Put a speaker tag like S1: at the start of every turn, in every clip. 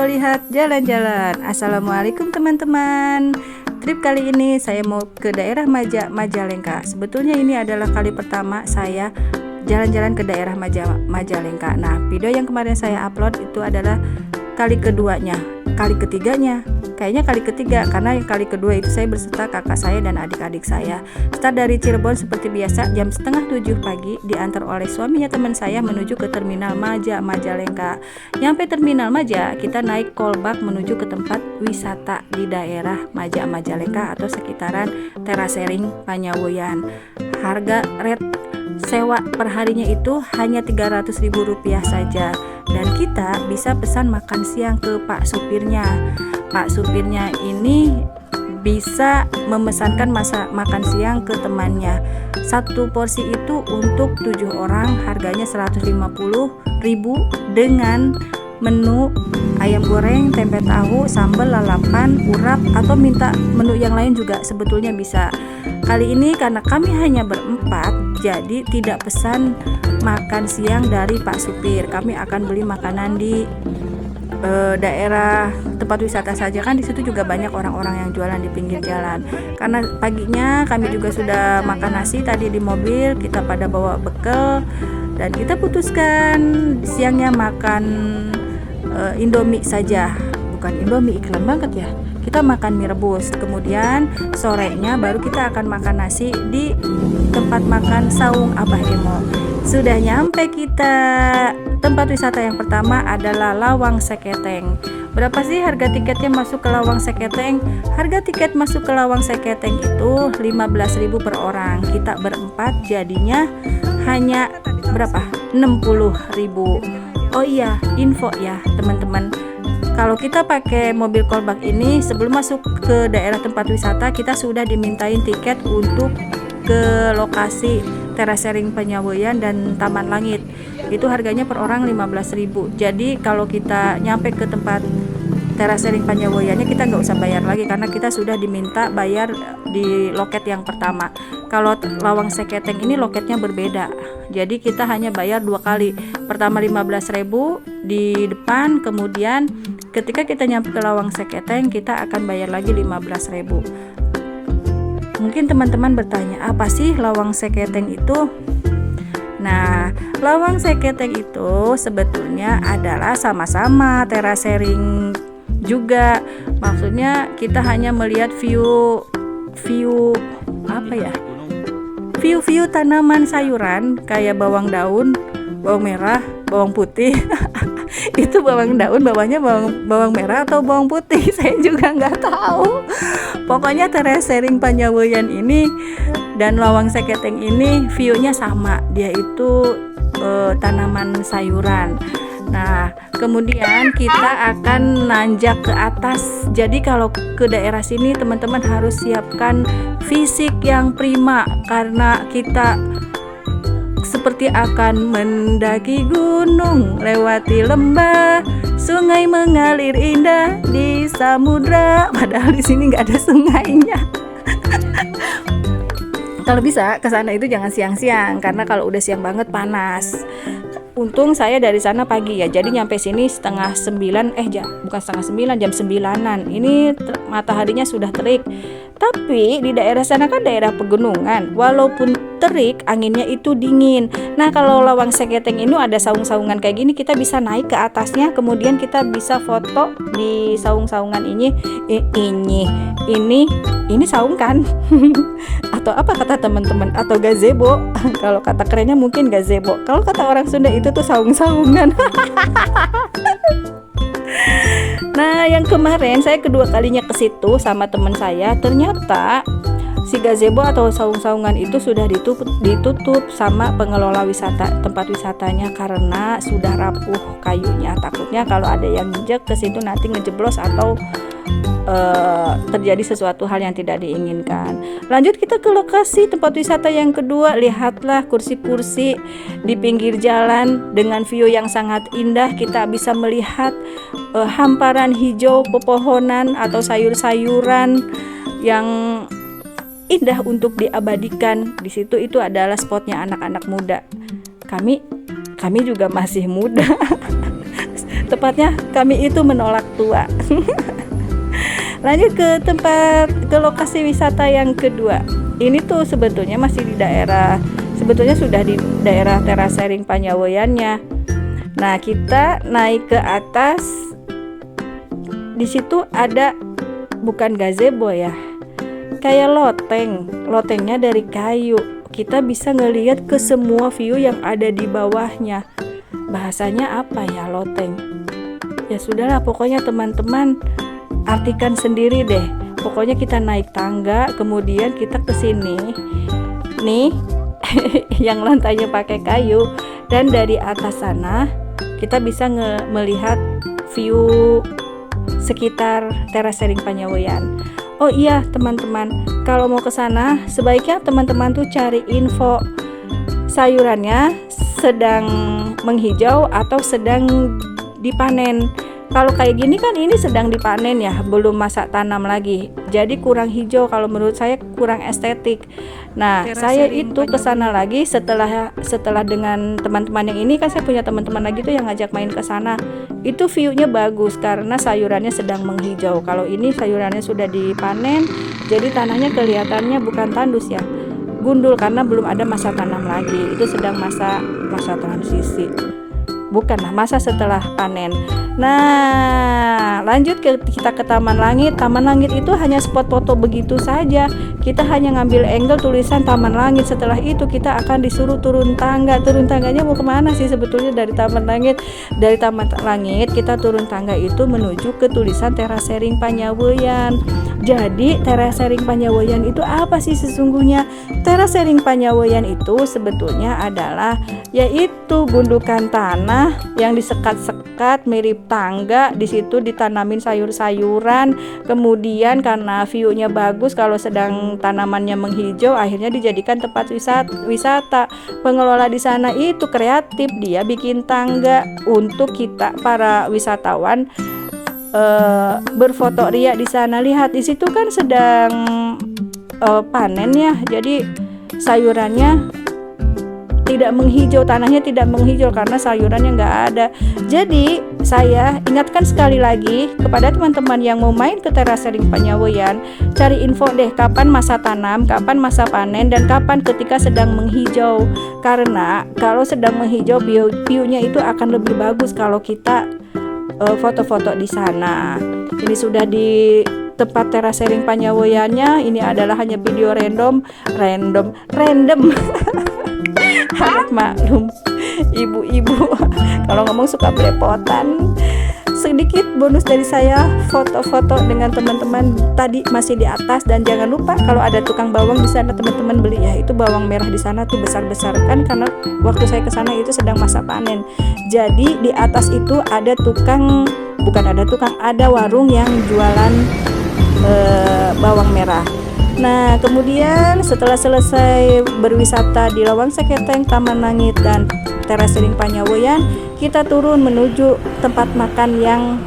S1: melihat jalan-jalan. Assalamualaikum teman-teman. Trip kali ini saya mau ke daerah Majalengka. Sebetulnya ini adalah kali pertama saya jalan-jalan ke daerah Majalengka. Nah, video yang kemarin saya upload itu adalah kali ketiganya. Kayaknya kali ketiga, karena yang kali kedua itu saya berserta kakak saya dan adik-adik saya. Start dari Cirebon seperti biasa jam 6:30 pagi, diantar oleh suaminya teman saya menuju ke terminal Majalengka. Nyampe terminal Maja, kita naik kolbak menuju ke tempat wisata di daerah Majalengka atau sekitaran Terasering Panyawoyan. Harga rate sewa perharinya itu hanya Rp300.000 saja, dan kita bisa pesan makan siang ke Pak supirnya. Pak supirnya ini bisa memesankan makan siang ke temannya. Satu porsi itu untuk 7 orang, harganya Rp150.000 dengan menu ayam goreng, tempe tahu, sambal, lalapan, urap, atau minta menu yang lain juga sebetulnya bisa. Kali ini karena kami hanya berempat, jadi tidak pesan makan siang dari Pak supir. Kami akan beli makanan di daerah tempat wisata saja, kan di situ juga banyak orang-orang yang jualan di pinggir jalan. Karena paginya kami juga sudah makan nasi tadi di mobil, kita pada bawa bekal, dan kita putuskan siangnya makan Indomie saja. Bukan Indomie, iklan banget ya. Kita makan mie rebus, kemudian sorenya baru kita akan makan nasi di tempat makan Saung Abah Emo. Sudah nyampe kita. Tempat wisata yang pertama adalah Lawang Seketeng. Berapa sih harga tiketnya masuk ke Lawang Seketeng? Harga tiket masuk ke Lawang Seketeng itu Rp15.000 per orang. Kita berempat jadinya hanya berapa? Rp60.000. Oh iya, info ya teman-teman. Kalau kita pakai mobil kolbak ini, sebelum masuk ke daerah tempat wisata, kita sudah dimintain tiket untuk ke lokasi Terasering Panyawoyan dan Taman Langit. Itu harganya per orang Rp15.000. Jadi kalau kita nyampe ke tempat Terasering Panyawoyannya, kita nggak usah bayar lagi karena kita sudah diminta bayar di loket yang pertama. Kalau Lawang Seketeng ini loketnya berbeda, jadi kita hanya bayar 2 kali. Pertama Rp15.000 di depan, kemudian ketika kita nyampe ke Lawang Seketeng kita akan bayar lagi Rp15.000. Mungkin teman-teman bertanya, apa sih Lawang Seketeng itu? Nah, Lawang Seketeng itu sebetulnya adalah sama-sama terasering juga. Maksudnya kita hanya melihat view apa ya? View tanaman sayuran kayak bawang daun, bawang merah, bawang putih. Itu bawang daun, bawahnya bawang merah atau bawang putih, saya juga nggak tahu. Pokoknya Terasering Panyawoyan ini dan Lawang Seketeng ini view-nya sama, dia itu tanaman sayuran. Nah, kemudian kita akan nanjak ke atas. Jadi kalau ke daerah sini teman-teman harus siapkan fisik yang prima, karena kita seperti akan mendaki gunung, lewati lembah, sungai mengalir indah di samudra. Padahal di sini nggak ada sungainya. Kalau bisa ke sana itu jangan siang-siang, karena kalau udah siang banget panas. Untung saya dari sana pagi ya, jadi nyampe sini bukan setengah 9, jam 9-an. Ini mataharinya sudah terik. Tapi di daerah sana kan daerah pegunungan, walaupun terik, anginnya itu dingin. Nah, kalau Lawang Seketeng ini ada saung-saungan kayak gini, kita bisa naik ke atasnya, kemudian kita bisa foto di saung-saungan ini saung kan? Atau apa kata teman-teman? Atau gazebo? Kalau kata kerennya mungkin gazebo. Kalau kata orang Sunda itu tuh saung-saungan. Nah, yang kemarin saya kedua kalinya ke situ sama teman saya, ternyata si gazebo atau saung-saungan itu sudah ditutup sama pengelola tempat wisatanya karena sudah rapuh kayunya. Takutnya kalau ada yang injek ke situ nanti ngejeblos atau terjadi sesuatu hal yang tidak diinginkan. Lanjut kita ke lokasi tempat wisata yang kedua. Lihatlah kursi-kursi di pinggir jalan dengan view yang sangat indah. Kita bisa melihat hamparan hijau pepohonan atau sayur-sayuran yang indah untuk diabadikan. Di situ itu adalah spotnya anak-anak muda. Kami juga masih muda. Tepatnya kami itu menolak tua. Lanjut ke lokasi wisata yang kedua. Ini tuh sebetulnya masih di daerah, sebetulnya sudah di daerah Terasering Panyawoyannya. Nah, kita naik ke atas. Di situ ada bukan gazebo ya, kayak loteng. Lotengnya dari kayu. Kita bisa ngelihat ke semua view yang ada di bawahnya. Bahasanya apa ya loteng? Ya sudahlah, pokoknya teman-teman artikan sendiri deh. Pokoknya kita naik tangga, kemudian kita ke sini. Nih, yang lantainya pakai kayu, dan dari atas sana kita bisa melihat view sekitar Terasering Panyawoyan. Oh iya, teman-teman, kalau mau ke sana sebaiknya teman-teman tuh cari info sayurannya sedang menghijau atau sedang dipanen. Kalau kayak gini kan ini sedang dipanen ya, belum masa tanam lagi. Jadi kurang hijau, kalau menurut saya kurang estetik. Nah, saya itu ke sana lagi setelah dengan teman-teman yang ini kan, saya punya teman-teman lagi tuh yang ngajak main ke sana. Itu view-nya bagus karena sayurannya sedang menghijau. Kalau ini sayurannya sudah dipanen, jadi tanahnya kelihatannya bukan tandus ya, gundul karena belum ada masa tanam lagi. Itu sedang masa transisi. Bukanlah masa setelah panen. Nah, lanjut kita ke Taman Langit. Taman Langit itu hanya spot foto begitu saja. Kita hanya ngambil angle tulisan Taman Langit. Setelah itu kita akan disuruh turun tangga. Turun tangganya mau kemana sih sebetulnya dari Taman Langit? Dari Taman Langit kita turun tangga itu menuju ke tulisan Terasering Panyawoyan. Jadi Terasering Panyawoyan itu apa sih sesungguhnya? Terasering Panyawoyan itu sebetulnya adalah yaitu gundukan tanah yang disekat-sekat mirip tangga. Di situ ditanamin sayur-sayuran. Kemudian karena view-nya bagus kalau sedang tanamannya menghijau, akhirnya dijadikan tempat wisata. Pengelola di sana itu kreatif, dia bikin tangga untuk kita para wisatawan berfoto ria di sana. Lihat di situ kan sedang panen ya. Jadi sayurannya tidak menghijau, tanahnya tidak menghijau karena sayurannya nggak ada. Jadi saya ingatkan sekali lagi kepada teman-teman yang mau main ke Terasering Panyawoyan, cari info deh kapan masa tanam, kapan masa panen, dan kapan ketika sedang menghijau. Karena kalau sedang menghijau view-nya itu akan lebih bagus kalau kita foto-foto di sana. Ini sudah di tempat Terasering Panyawoyannya. Ini adalah hanya video random. Harap maklum ibu-ibu kalau ngomong suka belepotan. Sedikit bonus dari saya, foto-foto dengan teman-teman tadi masih di atas. Dan jangan lupa kalau ada tukang bawang di sana teman-teman beli ya. Itu bawang merah di sana tuh besar-besar kan, karena waktu saya ke sana itu sedang masa panen. Jadi di atas itu ada ada warung yang jualan bawang merah. Nah, kemudian setelah selesai berwisata di Lawang Seketeng, Taman Langit, dan Terasering Panyawoyan, kita turun menuju tempat makan yang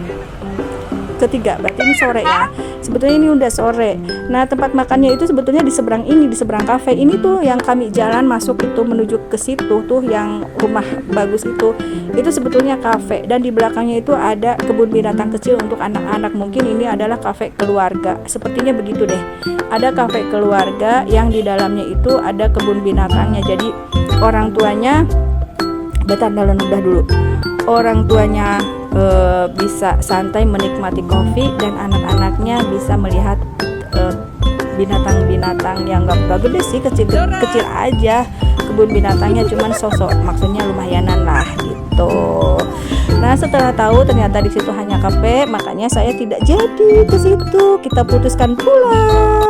S1: ketiga. Berarti ini sore ya. Sebetulnya ini udah sore. Nah, tempat makannya itu sebetulnya di seberang kafe. Ini tuh yang kami jalan masuk itu menuju ke situ tuh yang rumah bagus itu. Itu sebetulnya kafe, dan di belakangnya itu ada kebun binatang kecil untuk anak-anak. Mungkin ini adalah kafe keluarga. Sepertinya begitu deh. Ada kafe keluarga yang di dalamnya itu ada kebun binatangnya. Jadi orang tuanya orang tuanya bisa santai menikmati kopi, dan anak-anaknya bisa melihat binatang-binatang yang gak gede sih, kecil aja. Kebun binatangnya cuman sosok, maksudnya lumayanan lah gitu. Nah, setelah tahu ternyata di situ hanya kafe, makanya saya tidak jadi ke situ. Kita putuskan pulang.